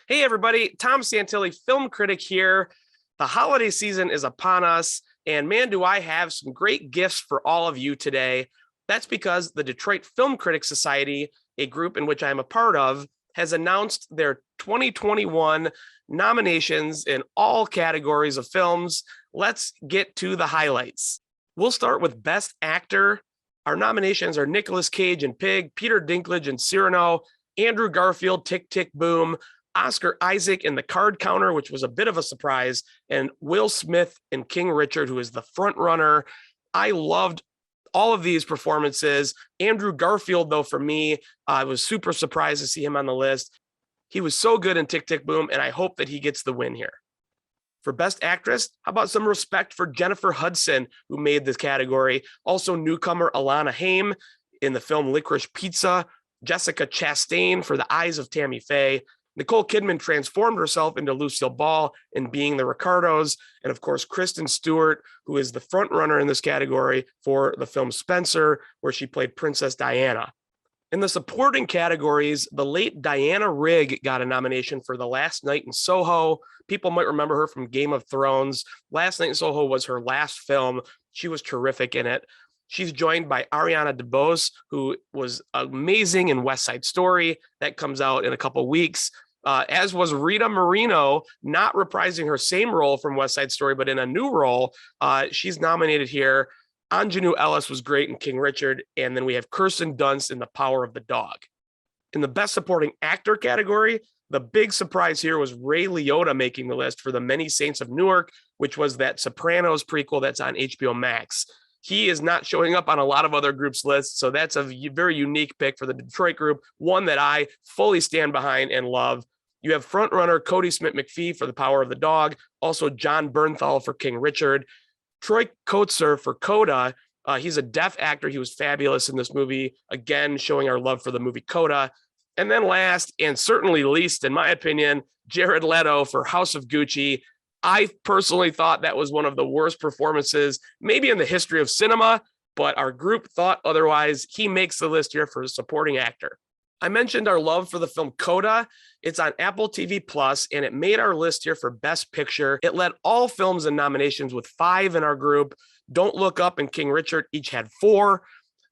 Hey, everybody. Tom Santilli, film critic here. The holiday season is upon us, and man, do I have some great gifts for all of you today. That's because the Detroit Film Critics Society, a group in which I'm a part of, has announced their 2021 nominations in all categories of films. Let's get to the highlights. We'll start with Best Actor. Our nominations are Nicolas Cage in Pig, Peter Dinklage in Cyrano, Andrew Garfield, Tick, Tick, Boom, Oscar Isaac in The Card Counter, which was a bit of a surprise, and Will Smith in King Richard, who is the front runner. I loved all of these performances. Andrew Garfield, though, for me, I was super surprised to see him on the list. He was so good in Tick, Tick, Boom, and I hope that he gets the win here. For Best Actress, how about some respect for Jennifer Hudson, who made this category? Also, newcomer Alana Haim in the film Licorice Pizza, Jessica Chastain for The Eyes of Tammy Faye, Nicole Kidman transformed herself into Lucille Ball in Being the Ricardos, and of course, Kristen Stewart, who is the front runner in this category for the film Spencer, where she played Princess Diana. In the supporting categories, the late Diana Rigg got a nomination for The Last Night in Soho. People might remember her from Game of Thrones. Last Night in Soho was her last film. She was terrific in it. She's joined by Ariana DeBose, who was amazing in West Side Story. That comes out in a couple of weeks. As was Rita Moreno, not reprising her same role from West Side Story, but in a new role. She's nominated here. Anjanou Ellis was great in King Richard. And then we have Kirsten Dunst in The Power of the Dog. In the Best Supporting Actor category, the big surprise here was Ray Liotta making the list for The Many Saints of Newark, which was that Sopranos prequel that's on HBO Max. He is not showing up on a lot of other groups' lists, so that's a very unique pick for the Detroit group, one that I fully stand behind and love. You have frontrunner Cody Smith-McPhee for The Power of the Dog, also John Bernthal for King Richard, Troy Kotsur for Coda. He's a deaf actor. He was fabulous in this movie, again, showing our love for the movie Coda. And then last, and certainly least, in my opinion, Jared Leto for House of Gucci. I personally thought that was one of the worst performances, maybe in the history of cinema, but our group thought otherwise. He makes the list here for supporting actor. I mentioned our love for the film Coda. It's on Apple TV Plus, and it made our list here for Best Picture. It led all films in nominations with 5 in our group. Don't Look Up and King Richard each had 4.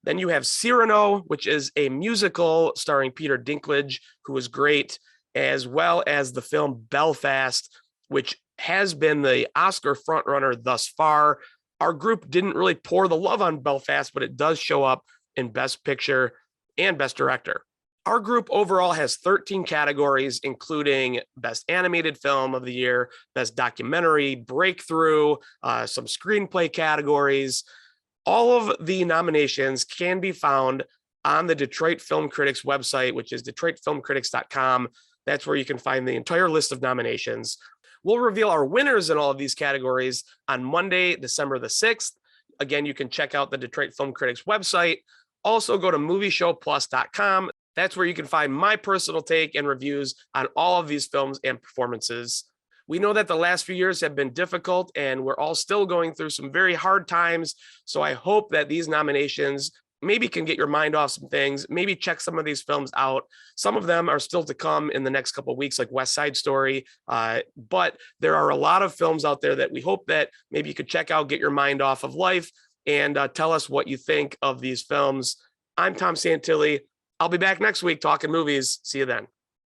Then you have Cyrano, which is a musical starring Peter Dinklage, who was great, as well as the film Belfast, which has been the Oscar frontrunner thus far. Our group didn't really pour the love on Belfast, but it does show up in Best Picture and Best Director. Our group overall has 13 categories, including Best Animated Film of the Year, Best Documentary, Breakthrough, some screenplay categories. All of the nominations can be found on the Detroit Film Critics website, which is detroitfilmcritics.com. That's where you can find the entire list of nominations. We'll reveal our winners in all of these categories on Monday, December the 6th. Again, you can check out the Detroit Film Critics website. Also, go to movieshowplus.com. That's where you can find my personal take and reviews on all of these films and performances. We know that the last few years have been difficult, and we're all still going through some very hard times. So I hope that these nominations maybe can get your mind off some things, maybe check some of these films out. Some of them are still to come in the next couple of weeks, like West Side Story. But there are a lot of films out there that we hope that maybe you could check out, get your mind off of life, and tell us what you think of these films. I'm Tom Santilli. I'll be back next week talking movies. See you then.